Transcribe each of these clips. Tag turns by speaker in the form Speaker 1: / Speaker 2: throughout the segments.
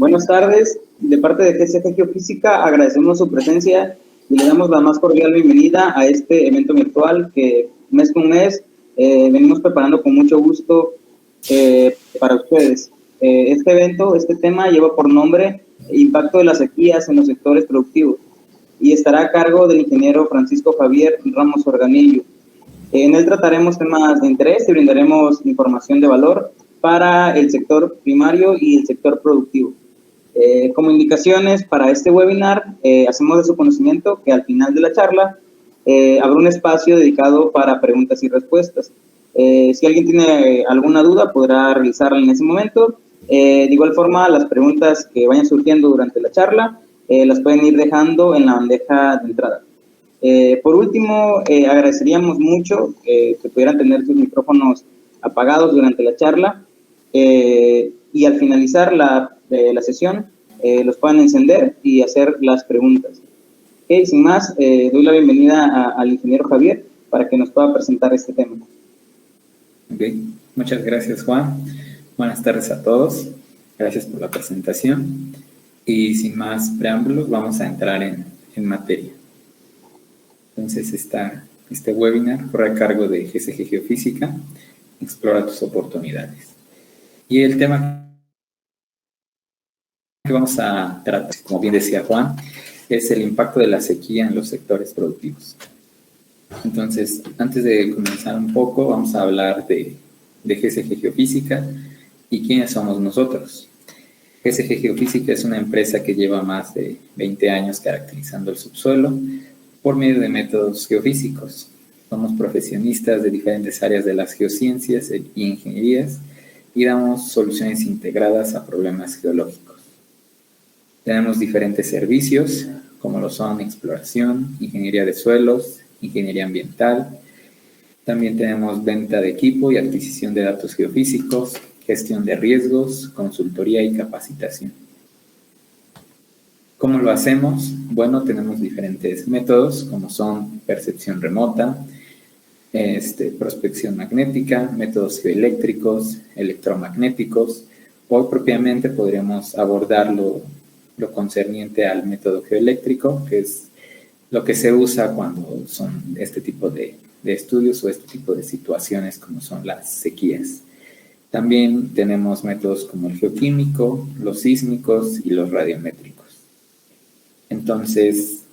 Speaker 1: Buenas tardes. De parte de GCG Geofísica agradecemos su presencia y le damos la más cordial bienvenida a este evento virtual que mes con mes venimos preparando con mucho gusto para ustedes. Este evento, este tema lleva por nombre Impacto de las sequías en los sectores productivos y estará a cargo del ingeniero Francisco Javier Ramos Organillo. En él trataremos temas de interés y brindaremos información de valor para el sector primario y el sector productivo. Como indicaciones para este webinar, hacemos de su conocimiento que al final de la charla habrá un espacio dedicado para preguntas y respuestas. Si alguien tiene alguna duda, podrá realizarla en ese momento. De igual forma, las preguntas que vayan surgiendo durante la charla las pueden ir dejando en la bandeja de entrada. Por último, agradeceríamos mucho que pudieran tener sus micrófonos apagados durante la charla y al finalizar la sesión los puedan encender y hacer las preguntas. Okay, sin más, doy la bienvenida al ingeniero Javier para que nos pueda presentar este tema.
Speaker 2: Ok, muchas gracias, Juan. Buenas tardes a todos. Gracias por la presentación. Y sin más preámbulos, vamos a entrar en materia. Entonces, este webinar corre a cargo de GCG Geofísica, Explora tus oportunidades. Y el tema que vamos a tratar, como bien decía Juan, es el impacto de la sequía en los sectores productivos. Entonces, antes de comenzar un poco, vamos a hablar de GCG Geofísica y quiénes somos nosotros. GCG Geofísica es una empresa que lleva más de 20 años caracterizando el subsuelo por medio de métodos geofísicos. Somos profesionistas de diferentes áreas de las geociencias y ingenierías y damos soluciones integradas a problemas geológicos. Tenemos diferentes servicios, como lo son exploración, ingeniería de suelos, ingeniería ambiental. También tenemos venta de equipo y adquisición de datos geofísicos, gestión de riesgos, consultoría y capacitación. ¿Cómo lo hacemos? Bueno, tenemos diferentes métodos, como son percepción remota, prospección magnética, métodos geoeléctricos, electromagnéticos. Hoy propiamente podríamos abordar lo concerniente al método geoeléctrico, que es lo que se usa cuando son este tipo de estudios o este tipo de situaciones como son las sequías. También tenemos métodos como el geoquímico, los sísmicos y los radiométricos. Entonces,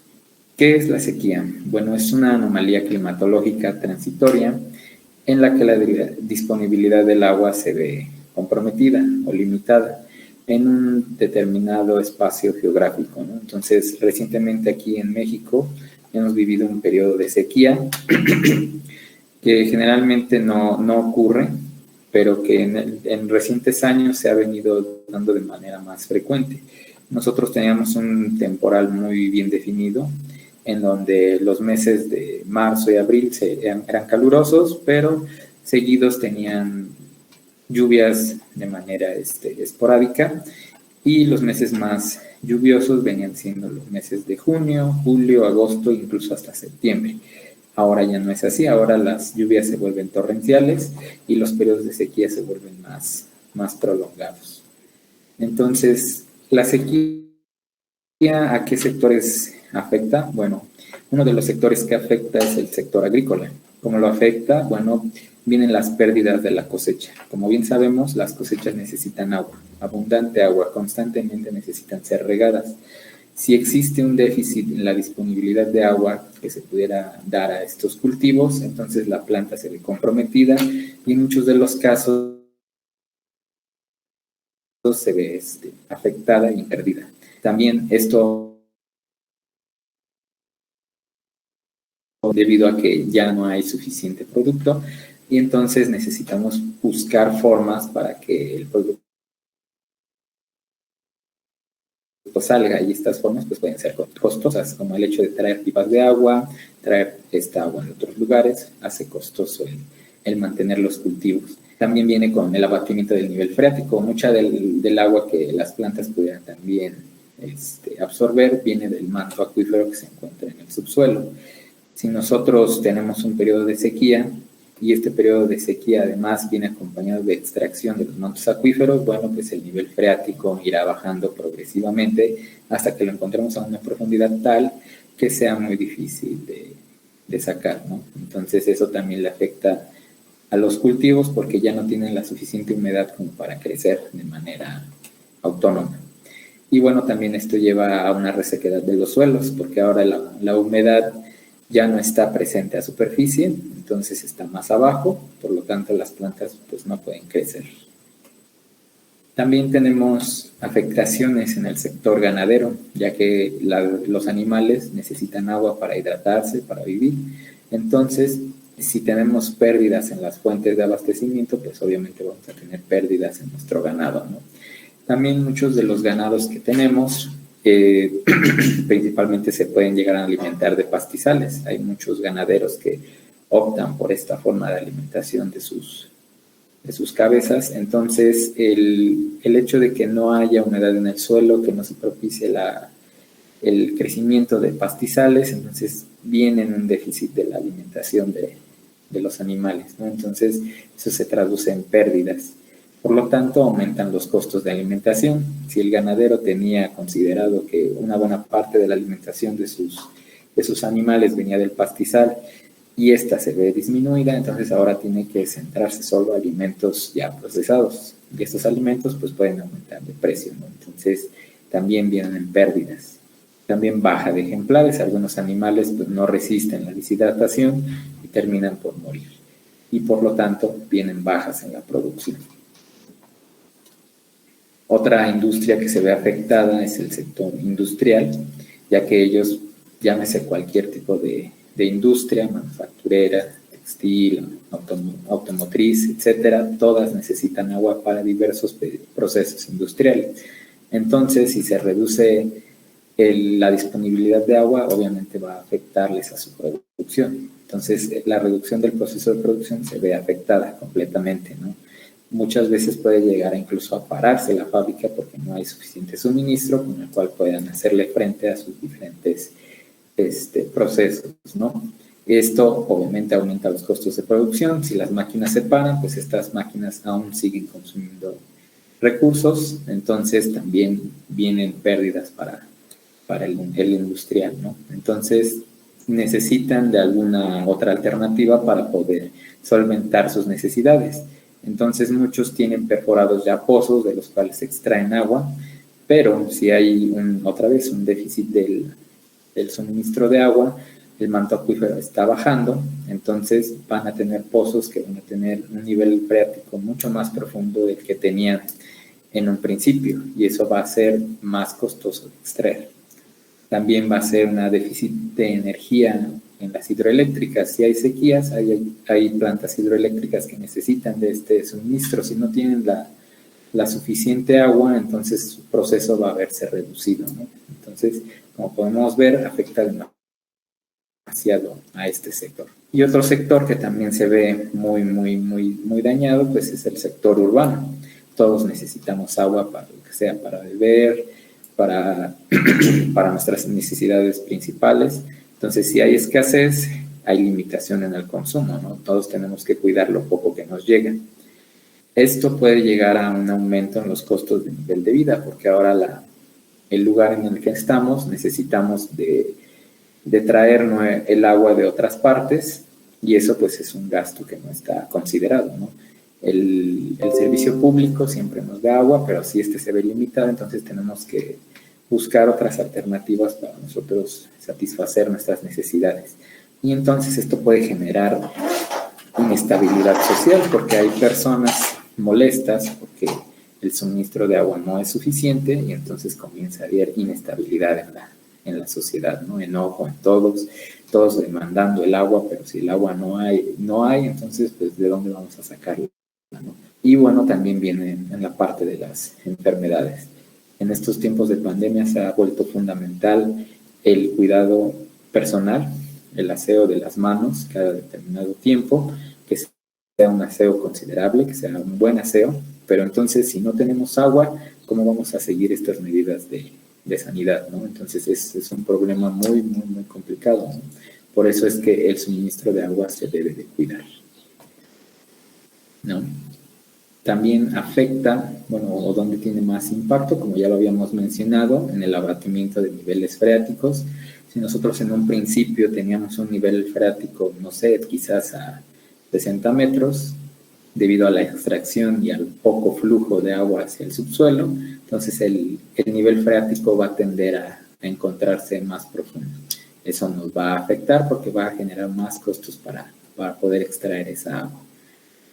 Speaker 2: ¿qué es la sequía? Bueno, es una anomalía climatológica transitoria en la que la disponibilidad del agua se ve comprometida o limitada en un determinado espacio geográfico, ¿no? Entonces, recientemente aquí en México hemos vivido un periodo de sequía que generalmente no ocurre, pero que en recientes años se ha venido dando de manera más frecuente. Nosotros teníamos un temporal muy bien definido, en donde los meses de marzo y abril eran calurosos, pero seguidos tenían lluvias de manera esporádica, y los meses más lluviosos venían siendo los meses de junio, julio, agosto, incluso hasta septiembre. Ahora ya no es así, ahora las lluvias se vuelven torrenciales y los periodos de sequía se vuelven más prolongados. Entonces, ¿la sequía a qué sectores afecta? Bueno, uno de los sectores que afecta es el sector agrícola. ¿Cómo lo afecta? Bueno, vienen las pérdidas de la cosecha. Como bien sabemos, las cosechas necesitan agua, abundante agua, constantemente necesitan ser regadas. Si existe un déficit en la disponibilidad de agua que se pudiera dar a estos cultivos, entonces la planta se ve comprometida y en muchos de los casos se ve afectada y perdida. También esto debido a que ya no hay suficiente producto y entonces necesitamos buscar formas para que el producto salga, y estas formas pues pueden ser costosas, como el hecho de traer pipas de agua, traer esta agua en otros lugares, hace costoso el mantener los cultivos. También viene con el abatimiento del nivel freático. Mucha del agua que las plantas pudieran también absorber viene del manto acuífero que se encuentra en el subsuelo. Si nosotros tenemos un periodo de sequía, y este periodo de sequía además viene acompañado de extracción de los mantos acuíferos, bueno, pues el nivel freático irá bajando progresivamente hasta que lo encontremos a una profundidad tal que sea muy difícil de sacar, ¿no? Entonces eso también le afecta a los cultivos porque ya no tienen la suficiente humedad como para crecer de manera autónoma. Y bueno, también esto lleva a una resequedad de los suelos porque ahora la humedad ya no está presente a superficie, entonces está más abajo, por lo tanto las plantas pues no pueden crecer. También tenemos afectaciones en el sector ganadero, ya que los animales necesitan agua para hidratarse, para vivir. Entonces, si tenemos pérdidas en las fuentes de abastecimiento, pues obviamente vamos a tener pérdidas en nuestro ganado, ¿no? También muchos de los ganados que tenemos principalmente se pueden llegar a alimentar de pastizales. Hay muchos ganaderos que optan por esta forma de alimentación de sus cabezas. Entonces, el hecho de que no haya humedad en el suelo, que no se propicie el crecimiento de pastizales, entonces viene en un déficit de la alimentación de los animales, ¿no? Entonces, eso se traduce en pérdidas. Por lo tanto, aumentan los costos de alimentación. Si el ganadero tenía considerado que una buena parte de la alimentación de sus animales venía del pastizal y esta se ve disminuida, entonces ahora tiene que centrarse solo en alimentos ya procesados. Y estos alimentos pues pueden aumentar de precio, ¿no? Entonces también vienen en pérdidas. También baja de ejemplares. Algunos animales pues no resisten la deshidratación y terminan por morir. Y por lo tanto vienen bajas en la producción. Otra industria que se ve afectada es el sector industrial, ya que ellos, llámese cualquier tipo de industria, manufacturera, textil, automotriz, etcétera, todas necesitan agua para diversos procesos industriales. Entonces, si se reduce la disponibilidad de agua, obviamente va a afectarles a su producción. Entonces, la reducción del proceso de producción se ve afectada completamente, ¿no? Muchas veces puede llegar incluso a pararse la fábrica porque no hay suficiente suministro con el cual puedan hacerle frente a sus diferentes procesos, ¿no? Esto obviamente aumenta los costos de producción. Si las máquinas se paran, pues estas máquinas aún siguen consumiendo recursos, entonces también vienen pérdidas para el industrial, ¿no? Entonces necesitan de alguna otra alternativa para poder solventar sus necesidades. Entonces muchos tienen perforados ya pozos de los cuales se extraen agua, pero si hay otra vez un déficit del suministro de agua, el manto acuífero está bajando, entonces van a tener pozos que van a tener un nivel freático mucho más profundo del que tenían en un principio, y eso va a ser más costoso de extraer. También va a ser un déficit de energía en las hidroeléctricas. Si hay sequías, hay plantas hidroeléctricas que necesitan de este suministro. Si no tienen la suficiente agua, entonces su proceso va a verse reducido, ¿no? Entonces, como podemos ver, afecta demasiado a este sector. Y otro sector que también se ve muy dañado, pues es el sector urbano. Todos necesitamos agua para lo que sea, para beber, para nuestras necesidades principales. Entonces, si hay escasez, hay limitación en el consumo, ¿no? Todos tenemos que cuidar lo poco que nos llega. Esto puede llegar a un aumento en los costos de nivel de vida, porque ahora el lugar en el que estamos necesitamos de traer el agua de otras partes, y eso pues es un gasto que no está considerado, ¿no? El servicio público siempre nos da agua, pero si se ve limitado, entonces tenemos que buscar otras alternativas para nosotros satisfacer nuestras necesidades. Y entonces esto puede generar inestabilidad social, porque hay personas molestas porque el suministro de agua no es suficiente, y entonces comienza a haber inestabilidad en la sociedad, ¿no? Enojo en todos demandando el agua, pero si el agua no hay, entonces pues ¿de dónde vamos a sacarla, ¿no? Y bueno, también viene en la parte de las enfermedades. En estos tiempos de pandemia se ha vuelto fundamental el cuidado personal, el aseo de las manos cada determinado tiempo, que sea un aseo considerable, que sea un buen aseo, pero entonces si no tenemos agua, ¿cómo vamos a seguir estas medidas de sanidad, ¿no? Entonces es un problema muy complicado, ¿no? Por eso es que el suministro de agua se debe de cuidar. ¿no? También afecta, bueno, o donde tiene más impacto, como ya lo habíamos mencionado, en el abatimiento de niveles freáticos. Si nosotros en un principio teníamos un nivel freático, no sé, quizás a 60 metros, debido a la extracción y al poco flujo de agua hacia el subsuelo, entonces el nivel freático va a tender a encontrarse más profundo. Eso nos va a afectar porque va a generar más costos para poder extraer esa agua.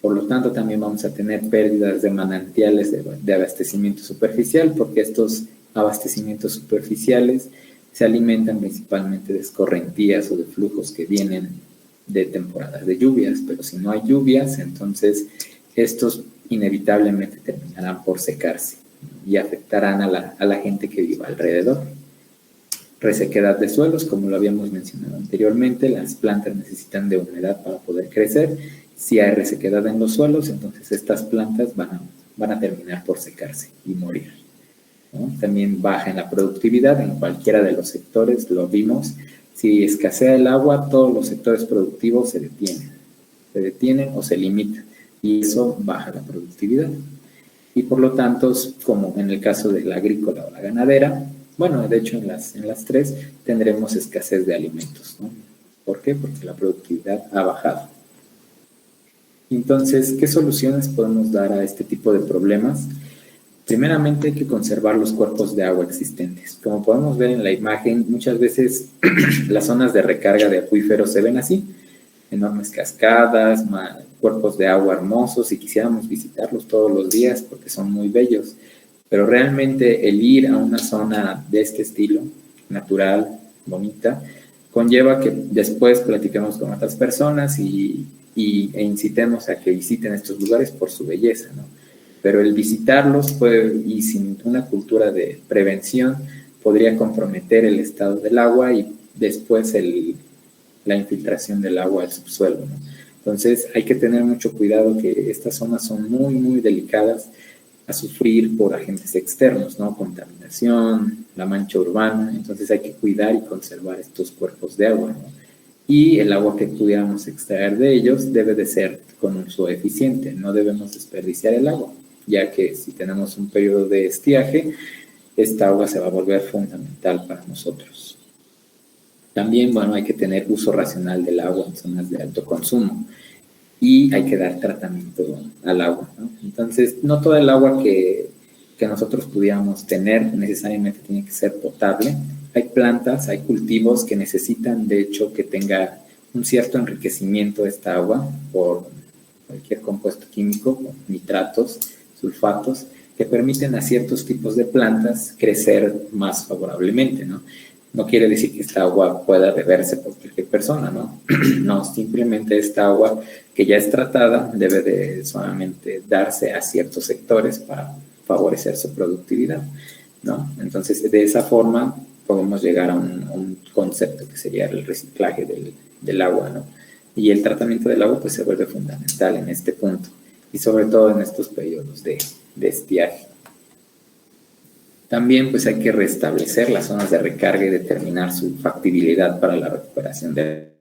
Speaker 2: Por lo tanto, también vamos a tener pérdidas de manantiales de abastecimiento superficial, porque estos abastecimientos superficiales se alimentan principalmente de escorrentías o de flujos que vienen de temporadas de lluvias, pero si no hay lluvias, entonces estos inevitablemente terminarán por secarse y afectarán a la gente que viva alrededor. Resequedad de suelos, como lo habíamos mencionado anteriormente, las plantas necesitan de humedad para poder crecer. Si hay resequedad en los suelos, entonces estas plantas van a terminar por secarse y morir, ¿no? También baja en la productividad en cualquiera de los sectores, lo vimos. Si escasea el agua, todos los sectores productivos se detienen o se limitan, y eso baja la productividad. Y por lo tanto, como en el caso de la agrícola o la ganadera, bueno, de hecho en las tres tendremos escasez de alimentos, ¿no? ¿Por qué? Porque la productividad ha bajado. Entonces, ¿qué soluciones podemos dar a este tipo de problemas? Primeramente hay que conservar los cuerpos de agua existentes. Como podemos ver en la imagen, muchas veces las zonas de recarga de acuíferos se ven así, enormes cascadas, cuerpos de agua hermosos, y quisiéramos visitarlos todos los días porque son muy bellos. Pero realmente el ir a una zona de este estilo, natural, bonita, conlleva que después platiquemos con otras personas e incitemos a que visiten estos lugares por su belleza, ¿no? Pero el visitarlos y sin una cultura de prevención podría comprometer el estado del agua y después la infiltración del agua al subsuelo, ¿no? Entonces hay que tener mucho cuidado, que estas zonas son muy, muy delicadas a sufrir por agentes externos, ¿no? Contaminación, la mancha urbana. Entonces hay que cuidar y conservar estos cuerpos de agua, ¿no? Y el agua que pudiéramos extraer de ellos debe de ser con uso eficiente. No debemos desperdiciar el agua, ya que si tenemos un periodo de estiaje, esta agua se va a volver fundamental para nosotros. También, bueno, hay que tener uso racional del agua en zonas de alto consumo y hay que dar tratamiento al agua, ¿no? Entonces, no todo el agua que nosotros pudiéramos tener necesariamente tiene que ser potable. Hay plantas, hay cultivos que necesitan, de hecho, que tenga un cierto enriquecimiento esta agua por cualquier compuesto químico, nitratos, sulfatos, que permiten a ciertos tipos de plantas crecer más favorablemente, ¿no? No quiere decir que esta agua pueda beberse por cualquier persona, ¿no? No, simplemente esta agua que ya es tratada debe de solamente darse a ciertos sectores para favorecer su productividad, ¿no? Entonces, de esa forma podemos llegar a un concepto que sería el reciclaje del agua, ¿no? Y el tratamiento del agua pues se vuelve fundamental en este punto, y sobre todo en estos periodos de estiaje. También pues hay que restablecer las zonas de recarga y determinar su factibilidad para la recuperación del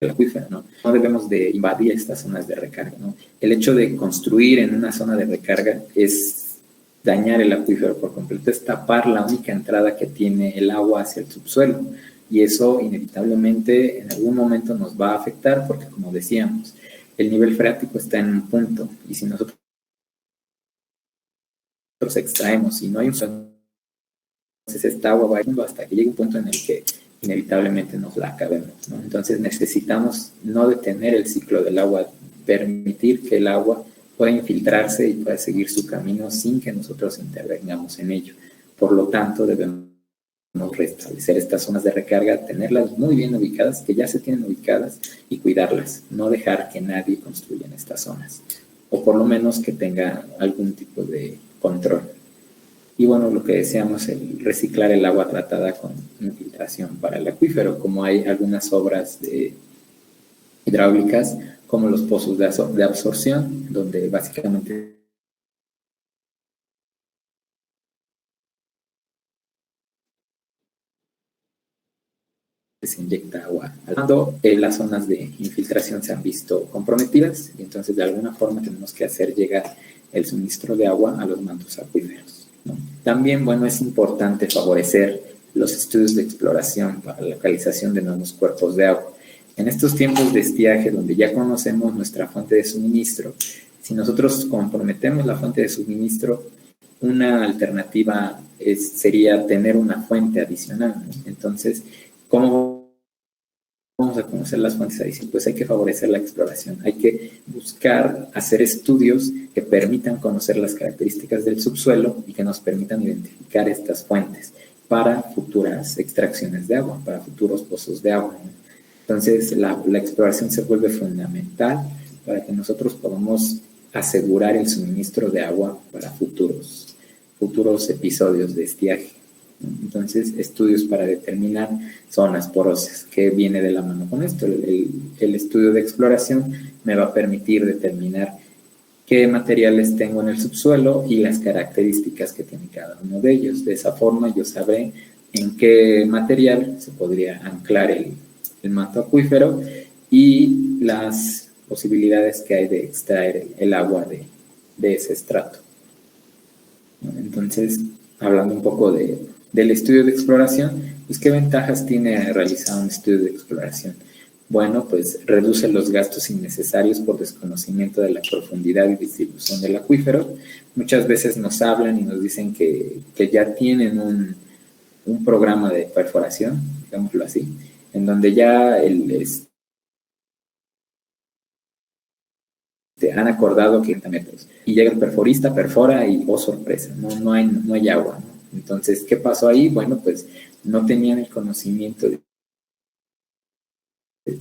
Speaker 2: acuífero, ¿no? No debemos de invadir estas zonas de recarga, ¿no? El hecho de construir en una zona de recarga es dañar el acuífero por completo, es tapar la única entrada que tiene el agua hacia el subsuelo, y eso inevitablemente en algún momento nos va a afectar porque, como decíamos, el nivel freático está en un punto, y si nosotros extraemos y no hay un, entonces esta agua va yendo hasta que llegue un punto en el que inevitablemente nos la acabemos, ¿no? Entonces necesitamos no detener el ciclo del agua, permitir que el agua pueda infiltrarse y pueda seguir su camino sin que nosotros intervengamos en ello. Por lo tanto, debemos restablecer estas zonas de recarga, tenerlas muy bien ubicadas, que ya se tienen ubicadas, y cuidarlas, no dejar que nadie construya en estas zonas, o por lo menos que tenga algún tipo de control. Y bueno, lo que deseamos es reciclar el agua tratada con infiltración para el acuífero, como hay algunas obras hidráulicas, como los pozos de absorción, donde básicamente se inyecta agua. Cuando las zonas de infiltración se han visto comprometidas, y entonces de alguna forma tenemos que hacer llegar el suministro de agua a los mantos acuíferos, ¿no? También, bueno, es importante favorecer los estudios de exploración para la localización de nuevos cuerpos de agua. En estos tiempos de estiaje, donde ya conocemos nuestra fuente de suministro, si nosotros comprometemos la fuente de suministro, una alternativa sería tener una fuente adicional, ¿no? Entonces, ¿cómo vamos a conocer las fuentes adicionales? Pues hay que favorecer la exploración, hay que buscar hacer estudios que permitan conocer las características del subsuelo y que nos permitan identificar estas fuentes para futuras extracciones de agua, para futuros pozos de agua, ¿no? Entonces, la exploración se vuelve fundamental para que nosotros podamos asegurar el suministro de agua para futuros episodios de estiaje. Entonces, estudios para determinar zonas porosas, que viene de la mano con esto. El estudio de exploración me va a permitir determinar qué materiales tengo en el subsuelo y las características que tiene cada uno de ellos. De esa forma yo sabré en qué material se podría anclar el manto acuífero y las posibilidades que hay de extraer el agua de ese estrato. Entonces, hablando un poco del estudio de exploración, pues ¿qué ventajas tiene realizar un estudio de exploración? Bueno, pues reduce los gastos innecesarios por desconocimiento de la profundidad y distribución del acuífero. Muchas veces nos hablan y nos dicen que ya tienen un programa de perforación, digámoslo así, en donde ya han acordado 500 metros y llega el perforista, perfora y, oh sorpresa, no hay agua, ¿no? Entonces, ¿qué pasó ahí? Bueno, pues no tenían el conocimiento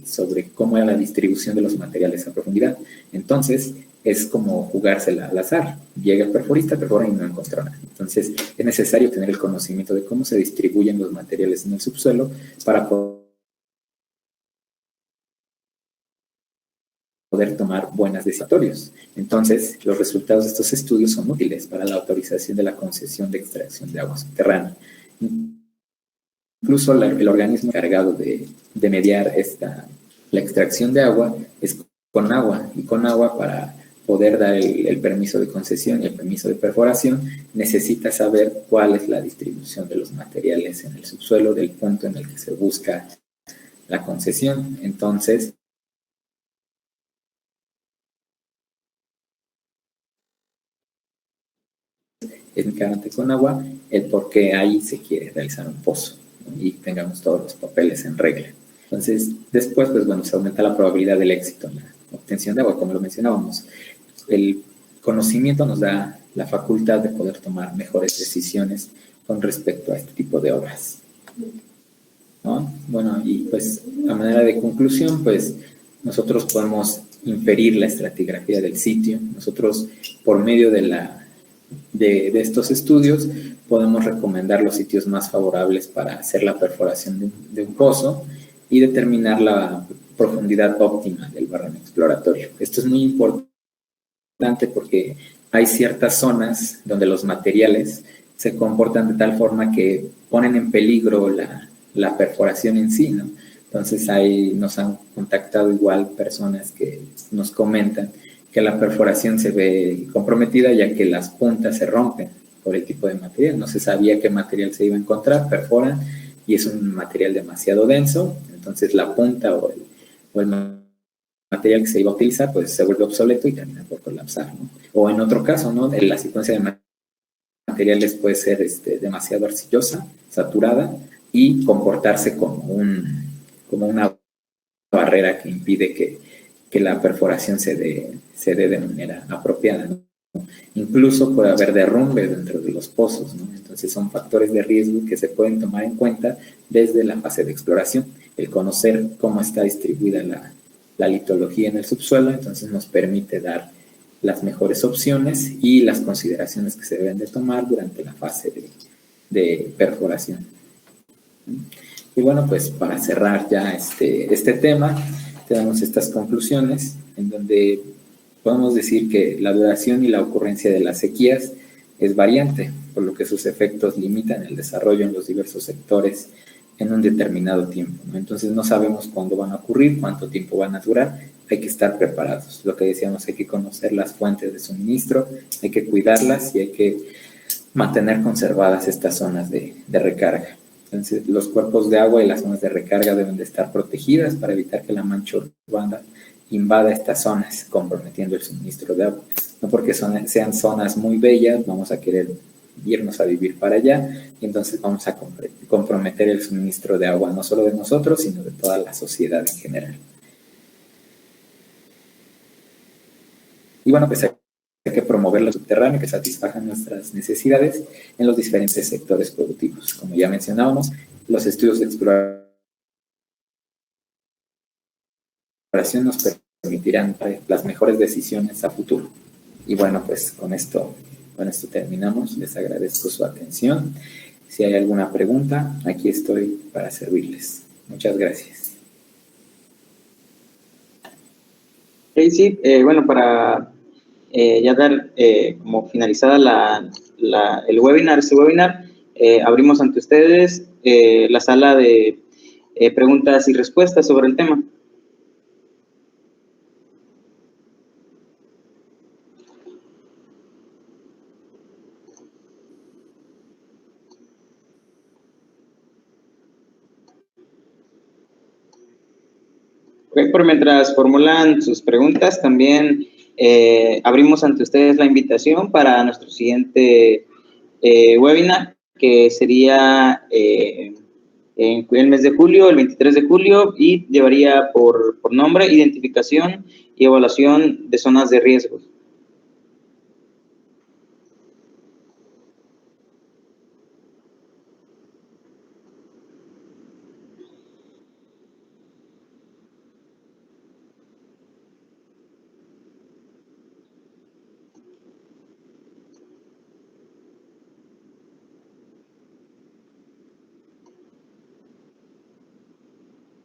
Speaker 2: sobre cómo era la distribución de los materiales a profundidad. Entonces, es como jugársela al azar. Llega el perforista, perfora y no encontró nada. Entonces, es necesario tener el conocimiento de cómo se distribuyen los materiales en el subsuelo para poder tomar buenas decisiones. Entonces, los resultados de estos estudios son útiles para la autorización de la concesión de extracción de agua subterránea. Incluso el organismo encargado de mediar la extracción de agua es con agua, y con agua para poder dar el permiso de concesión y el permiso de perforación necesita saber cuál es la distribución de los materiales en el subsuelo del punto en el que se busca la concesión. Entonces, es únicamente con agua el por qué ahí se quiere realizar un pozo, ¿no? Y tengamos todos los papeles en regla. Entonces, después, pues bueno, se aumenta la probabilidad del éxito en la obtención de agua, como lo mencionábamos. El conocimiento nos da la facultad de poder tomar mejores decisiones con respecto a este tipo de obras, ¿no? Bueno, y pues a manera de conclusión, pues nosotros podemos inferir la estratigrafía del sitio. Nosotros, por medio de estos estudios, podemos recomendar los sitios más favorables para hacer la perforación de un pozo y determinar la profundidad óptima del barreno exploratorio. Esto es muy importante porque hay ciertas zonas donde los materiales se comportan de tal forma que ponen en peligro la perforación en sí, ¿no? Entonces ahí nos han contactado igual personas que nos comentan que la perforación se ve comprometida ya que las puntas se rompen por el tipo de material. No se sabía qué material se iba a encontrar, perforan y es un material demasiado denso, entonces la punta o el material que se iba a utilizar pues se vuelve obsoleto y termina por colapsar, ¿no? O en otro caso, ¿no? La secuencia de materiales puede ser demasiado arcillosa, saturada y comportarse como una barrera que impide que la perforación se dé de manera apropiada, ¿no? Incluso puede haber derrumbe dentro de los pozos, ¿no? Entonces son factores de riesgo que se pueden tomar en cuenta desde la fase de exploración. El conocer cómo está distribuida la litología en el subsuelo, entonces nos permite dar las mejores opciones y las consideraciones que se deben de tomar durante la fase de perforación. Y bueno, pues para cerrar ya este tema, tenemos estas conclusiones en donde podemos decir que la duración y la ocurrencia de las sequías es variante, por lo que sus efectos limitan el desarrollo en los diversos sectores en un determinado tiempo, ¿no? Entonces no sabemos cuándo van a ocurrir, cuánto tiempo van a durar, hay que estar preparados. Lo que decíamos, hay que conocer las fuentes de suministro, hay que cuidarlas y hay que mantener conservadas estas zonas de recarga. Entonces, los cuerpos de agua y las zonas de recarga deben de estar protegidas para evitar que la mancha urbana invada estas zonas, comprometiendo el suministro de agua. No porque sean zonas muy bellas, vamos a querer irnos a vivir para allá, y entonces vamos a comprometer el suministro de agua, no solo de nosotros, sino de toda la sociedad en general. Y bueno, pues hay que promover lo subterráneo que satisfaja nuestras necesidades en los diferentes sectores productivos. Como ya mencionábamos, los estudios de exploración nos permitirán las mejores decisiones a futuro. Y bueno, pues con esto terminamos. Les agradezco su atención. Si hay alguna pregunta, aquí estoy para servirles. Muchas gracias.
Speaker 1: Sí, bueno, para ya dar como finalizada el webinar, abrimos ante ustedes la sala de preguntas y respuestas sobre el tema. Por mientras formulan sus preguntas, también abrimos ante ustedes la invitación para nuestro siguiente webinar, que sería en el mes de julio, el 23 de julio, y llevaría por nombre Identificación y Evaluación de Zonas de Riesgo.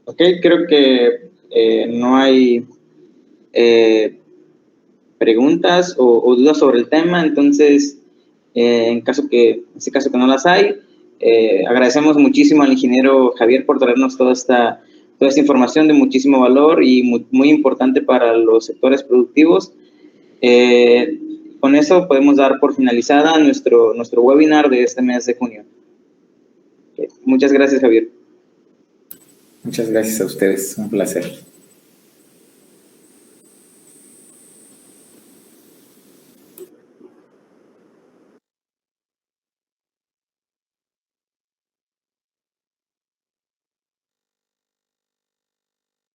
Speaker 1: Ok, creo que no hay preguntas o dudas sobre el tema, entonces, en este caso que no las hay, agradecemos muchísimo al ingeniero Javier por traernos toda esta información de muchísimo valor y muy importante para los sectores productivos. Con eso podemos dar por finalizada nuestro webinar de este mes de junio. Muchas gracias, Javier.
Speaker 2: Muchas gracias a ustedes, un placer.